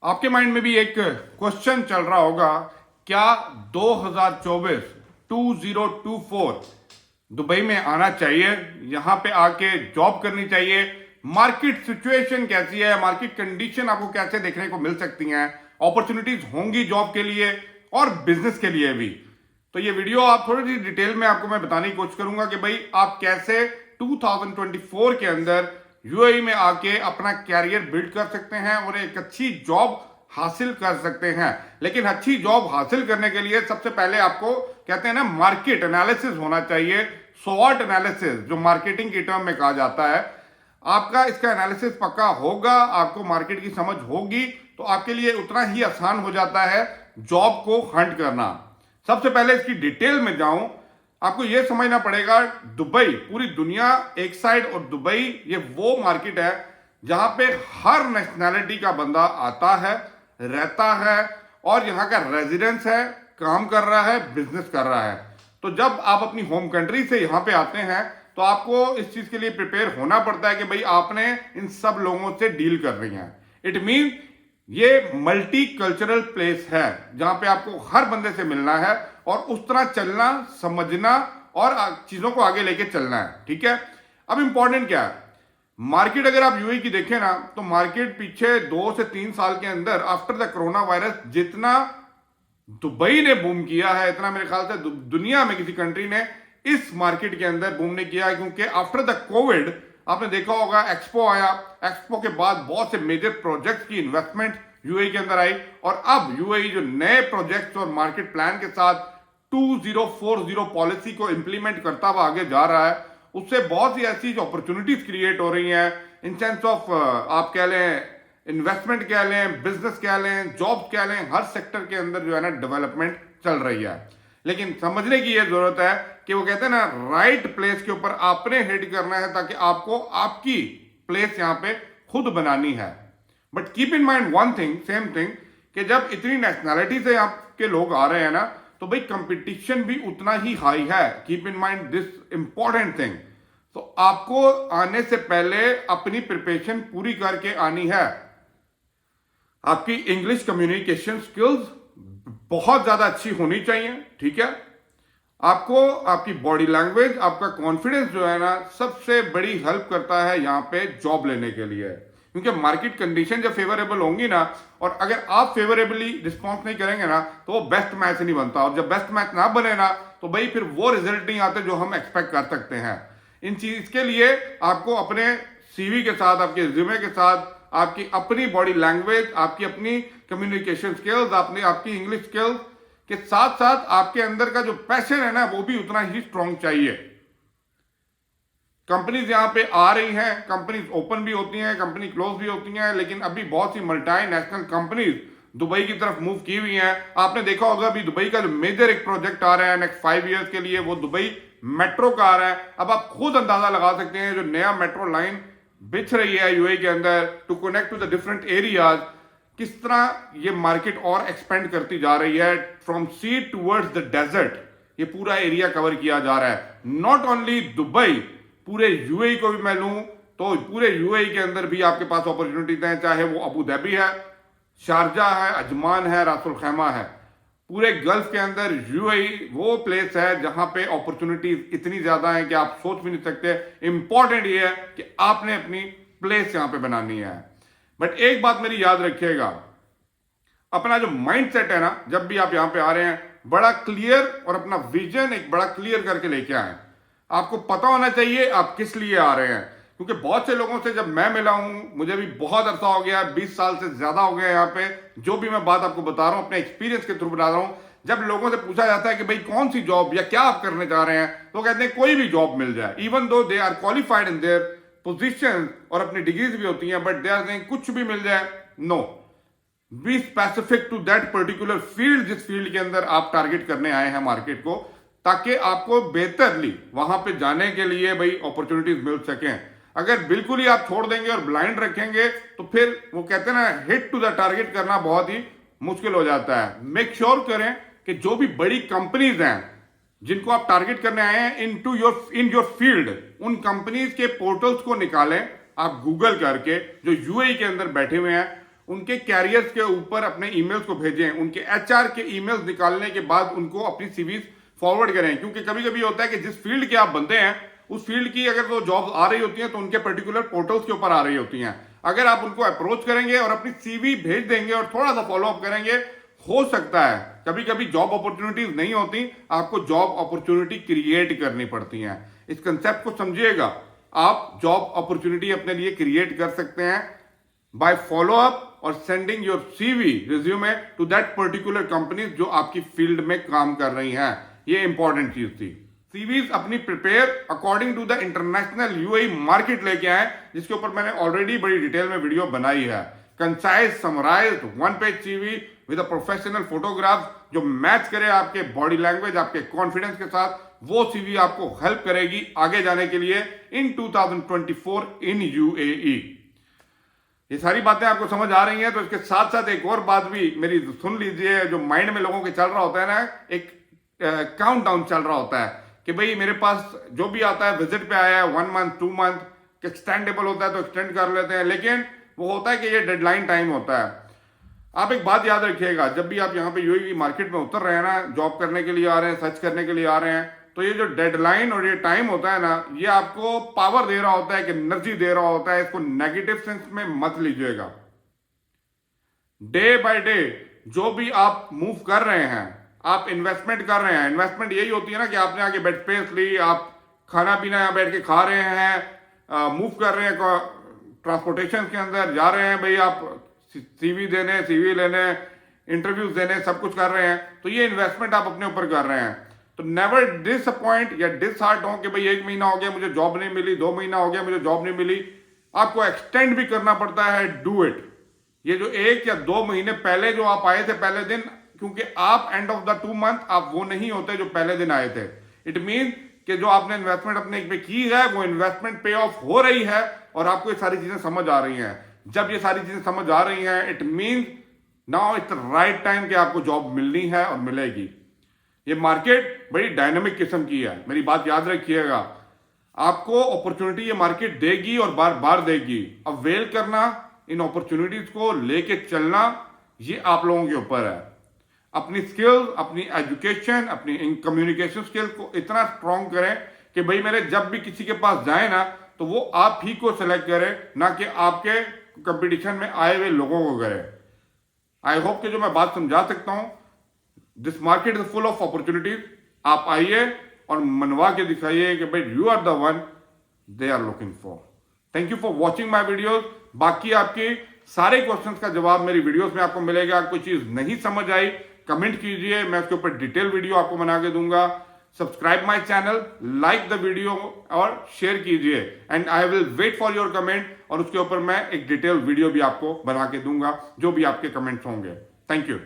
आपके माइंड में भी एक क्वेश्चन चल रहा होगा, क्या 2024 2024 दुबई में आना चाहिए, यहां पे आके जॉब करनी चाहिए? मार्केट सिचुएशन कैसी है, मार्केट कंडीशन आपको कैसे देखने को मिल सकती हैं, अपॉर्चुनिटीज होंगी जॉब के लिए और बिजनेस के लिए भी? तो ये वीडियो आप थोड़ी सी डिटेल में आपको मैं बताने की कोशिश करूंगा कि भाई आप कैसे 2024 के अंदर यूएई में आके अपना कैरियर बिल्ड कर सकते हैं और एक अच्छी जॉब हासिल कर सकते हैं। लेकिन अच्छी जॉब हासिल करने के लिए सबसे पहले आपको कहते हैं ना, मार्केट एनालिसिस होना चाहिए, स्वॉट एनालिसिस जो मार्केटिंग की टर्म में कहा जाता है। आपका इसका एनालिसिस पक्का होगा, आपको मार्केट की समझ होगी, तो आपके लिए उतना ही आसान हो जाता है जॉब को हंट करना। सबसे पहले इसकी डिटेल में जाऊं, आपको यह समझना पड़ेगा, दुबई पूरी दुनिया एक साइड और दुबई ये वो मार्केट है जहां पे हर नेशनैलिटी का बंदा आता है, रहता है और यहां का रेजिडेंस है, काम कर रहा है, बिजनेस कर रहा है। तो जब आप अपनी होम कंट्री से यहां पे आते हैं तो आपको इस चीज के लिए प्रिपेयर होना पड़ता है कि भाई आपने इन सब लोगों से डील कर रही है। इट मीन ये मल्टी कल्चरल प्लेस है जहां पे आपको हर बंदे से मिलना है और उस तरह चलना, समझना और चीजों को आगे लेके चलना है। ठीक है, अब इंपॉर्टेंट क्या है, मार्केट अगर आप यूएई की देखें ना, तो मार्केट पीछे 2 से 3 साल के अंदर आफ्टर द कोरोना वायरस जितना दुबई ने बूम किया है, इतना मेरे ख्याल से दुनिया में किसी कंट्री ने इस मार्केट के अंदर बूम नहीं किया है। क्योंकि आफ्टर द कोविड आपने देखा होगा, एक्सपो आया, एक्सपो के बाद बहुत से मेजर प्रोजेक्ट्स की इन्वेस्टमेंट यूएई के अंदर आई और अब यूएई जो नए प्रोजेक्ट्स और मार्केट प्लान के साथ 2040 पॉलिसी को इंप्लीमेंट करता हुआ आगे जा रहा है, उससे बहुत सी ऐसी अपॉर्चुनिटीज क्रिएट हो रही हैं इन सेंस ऑफ, आप कह लें इन्वेस्टमेंट कह लें, बिजनेस कह लें, जॉब्स कह लें, हर सेक्टर के अंदर जो है ना डेवलपमेंट चल रही है। लेकिन समझने की यह जरूरत है कि वो कहते हैं ना, राइट प्लेस के ऊपर आपने हिट करना है ताकि आपको आपकी प्लेस यहां पे खुद बनानी है। But keep in mind one thing, same thing, कि जब इतनी नेशनैलिटी से आपके लोग आ रहे हैं ना, तो भाई कंपटीशन भी उतना ही हाई है। Keep in mind this important thing. तो आपको आने से पहले अपनी प्रिपरेशन पूरी करके आनी है। आपकी इंग्लिश कम्युनिकेशन स्किल्स बहुत ज्यादा अच्छी होनी चाहिए। ठीक है, आपको आपकी बॉडी लैंग्वेज, आपका कॉन्फिडेंस जो है ना, सबसे बड़ी हेल्प करता है यहां पे जॉब लेने के लिए। क्योंकि मार्केट कंडीशन जब फेवरेबल होंगी ना, और अगर आप फेवरेबली रिस्पॉन्स नहीं करेंगे ना, तो वो बेस्ट मैच नहीं बनता, और जब बेस्ट मैच ना बने ना, तो भाई फिर वो रिजल्ट नहीं आते जो हम एक्सपेक्ट कर सकते हैं। इन चीज के लिए आपको अपने सीवी के साथ, आपके रिज्यूमे के साथ, आपकी अपनी बॉडी लैंग्वेज, आपकी अपनी कम्युनिकेशन स्किल्स, आपकी इंग्लिश स्किल्स के साथ साथ आपके अंदर का जो पैशन है ना, वो भी उतना ही स्ट्रांग चाहिए। कंपनीज यहां पे आ रही हैं, कंपनीज ओपन भी होती हैं, कंपनी क्लोज भी होती हैं, लेकिन अभी बहुत सी मल्टीनेशनल कंपनीज दुबई की तरफ मूव की हुई हैं। आपने देखा होगा अभी दुबई का जो मेजर एक प्रोजेक्ट आ रहा है नेक्स्ट 5 ईयर्स के लिए, वो दुबई मेट्रो का आ रहा है। अब आप खुद अंदाजा लगा सकते हैं, जो नया मेट्रो लाइन बिछ रही है यूएई के अंदर to connect to the different areas, किस तरह ये मार्केट और एक्सपेंड करती जा रही है। From sea towards the desert ये पूरा एरिया कवर किया जा रहा है। नॉट ओनली दुबई, पूरे यूएई को भी मैं लूं तो पूरे यूएई के अंदर भी आपके पास अपॉर्चुनिटीज हैं, चाहे वो अबू धाबी है, शारजा है, अजमान है, रासुल खैमा है। पूरे गल्फ के अंदर यूएई वो प्लेस है जहां पे अपॉर्चुनिटीज इतनी ज्यादा है कि आप सोच भी नहीं सकते। इंपॉर्टेंट ये है कि आपने अपनी प्लेस यहां पे बनानी है। बट एक बात मेरी याद रखिएगा, अपना जो माइंड सेट है ना, जब भी आप यहां पे आ रहे हैं, बड़ा क्लियर और अपना विजन एक बड़ा क्लियर करके लेके आए। आपको पता होना चाहिए आप किस लिए आ रहे हैं। क्योंकि बहुत से लोगों से जब मैं मिला हूं, मुझे भी बहुत अरसा हो गया, 20 साल से ज्यादा हो गया यहाँ पे, जो भी मैं बात आपको बता रहा हूं अपने एक्सपीरियंस के थ्रू बता रहा हूं। जब लोगों से पूछा जाता है कि भाई कौन सी जॉब या क्या आप करने जा रहे हैं, तो कहते हैं कोई भी जॉब मिल जाए, even though they are qualified in their position और अपनी डिग्रीज भी होती हैं, बट दे आर सेइंग कुछ भी मिल जाए। No, be specific to that particular field, जिस फील्ड के अंदर आप टारगेट करने आए हैं मार्केट को, ताकि आपको बेहतरली वहां पे जाने के लिए भाई अपॉर्चुनिटीज मिल सकें। अगर बिल्कुल ही आप छोड़ देंगे और ब्लाइंड रखेंगे, तो फिर वो कहते हैं ना, हिट टू द टारगेट करना बहुत ही मुश्किल हो जाता है। मेक श्योर करें कि जो भी बड़ी कंपनीज हैं जिनको आप टारगेट करने आए हैं इन योर फील्ड, उन कंपनीज के पोर्टल्स को निकालें आप गूगल करके, जो यूएई के अंदर बैठे हुए हैं, उनके कैरियर्स के ऊपर अपने ईमेल्स को भेजें, उनके एचआर के ईमेल्स निकालने के बाद उनको अपनी सीवीज फॉरवर्ड करें। क्योंकि कभी कभी होता है कि जिस फील्ड के आप बंदे हैं उस फील्ड की अगर वो जॉब आ रही होती है तो उनके पर्टिकुलर पोर्टल्स के ऊपर आ रही होती हैं। अगर आप उनको अप्रोच करेंगे और अपनी सीवी भेज देंगे और थोड़ा सा फॉलोअप करेंगे, हो सकता है कभी कभी जॉब अपॉर्चुनिटीज नहीं होती, आपको जॉब अपॉर्चुनिटी क्रिएट करनी पड़ती हैं। इस कंसेप्ट को समझिएगा, आप जॉब अपॉर्चुनिटी अपने लिए क्रिएट कर सकते हैं बाय फॉलो अप और sending your CV resume to that particular company जो आपकी फील्ड में काम कर रही हैं। ये इंपॉर्टेंट चीज थी। सीवीज अपनी prepare according to the international UAE market लेके आए, जिसके ऊपर मैंने ऑलरेडी बड़ी डिटेल में वीडियो बनाई है। Concise summarised one page CV with a professional photograph जो मैच करे आपके बॉडी लैंग्वेज, आपके कॉन्फिडेंस के साथ, वो सीवी आपको हेल्प करेगी आगे जाने के लिए इन 2024 इन यूएई। ये सारी बातें आपको समझ आ रही हैं, तो इसके साथ साथ एक और बात भी मेरी सुन लीजिए। जो माइंड में लोगों के चल रहा होता है ना, एक काउंटडाउन चल रहा होता है कि भाई मेरे पास जो भी आता है विजिट पे आया है 1 मंथ 2 मंथ, एक्सटेंडेबल होता है तो एक्सटेंड कर लेते हैं, लेकिन वो होता है कि ये डेडलाइन टाइम होता है। आप एक बात याद रखिएगा, जब भी आप यहाँ पे यूएई मार्केट में उतर रहे हैं ना, जॉब करने के लिए आ रहे हैं, सर्च करने के लिए आ रहे हैं, तो ये जो डेडलाइन और ये टाइम होता है ना, ये आपको पावर दे रहा होता है, कि एनर्जी दे रहा होता है। इसको नेगेटिव सेंस में मत लीजिएगा। डे बाय डे जो भी आप मूव कर रहे हैं, आप इन्वेस्टमेंट कर रहे हैं। इन्वेस्टमेंट यही होती है ना कि आपने आगे बेड स्पेस ली, आप खाना पीना यहाँ बैठ के खा रहे हैं, मूव कर रहे हैं, ट्रांसपोर्टेशन के अंदर जा रहे हैं, भाई आप सीवी देने, सीवी लेने, इंटरव्यूज देने, सब कुछ कर रहे हैं, तो ये इन्वेस्टमेंट आप अपने ऊपर कर रहे हैं। तो नेवर डिसअपॉइंट या डिसहार्ट हो कि भाई 1 महीना हो गया मुझे जॉब नहीं मिली, 2 महीना हो गया मुझे जॉब नहीं मिली। आपको एक्सटेंड भी करना पड़ता है, डू इट। ये जो 1 या 2 महीने पहले जो आप आए थे पहले दिन, क्योंकि आप एंड ऑफ द 2 मंथ आप वो नहीं होते जो पहले दिन आए थे। इट मीन कि जो आपने इन्वेस्टमेंट अपने पे की है वो इन्वेस्टमेंट पे ऑफ हो रही है और आपको ये सारी चीजें समझ आ रही हैं। जब ये सारी चीजें समझ आ रही हैं, it mean now it's right time कि आपको जॉब मिलनी है और मिलेगी। ये मार्केट बड़ी डायनामिक किस्म की है, मेरी बात याद रखिएगा। आपको अपॉर्चुनिटी ये मार्केट देगी और बार बार देगी। अवेल करना, इन अपॉर्चुनिटीज को लेके चलना, ये आप लोगों के ऊपर है। अपनी स्किल्स, अपनी एजुकेशन, अपनी कम्युनिकेशन स्किल को इतना स्ट्रांग करें कि भाई मेरे जब भी किसी के पास जाए ना, तो वो आप ही को सेलेक्ट करे, ना कि आपके कंपटीशन में आए हुए लोगों को करे। आई होप कि जो मैं बात समझा सकता हूं, this market is full of opportunities. आप आइए और मनवा के दिखाइए कि भाई you are the one they are looking for. Thank you for watching my videos. बाकी आपके सारे क्वेश्चंस का जवाब मेरी वीडियोस में आपको मिलेगा। कोई चीज नहीं समझ आई, कमेंट कीजिए, मैं उसके ऊपर डिटेल वीडियो आपको बना के दूंगा। Subscribe my channel, like the video और शेयर कीजिए, and I will wait for your comment. और उसके ऊपर मैं एक डिटेल वीडियो भी आपको बना के दूंगा जो भी आपके कमेंट्स होंगे। Thank you.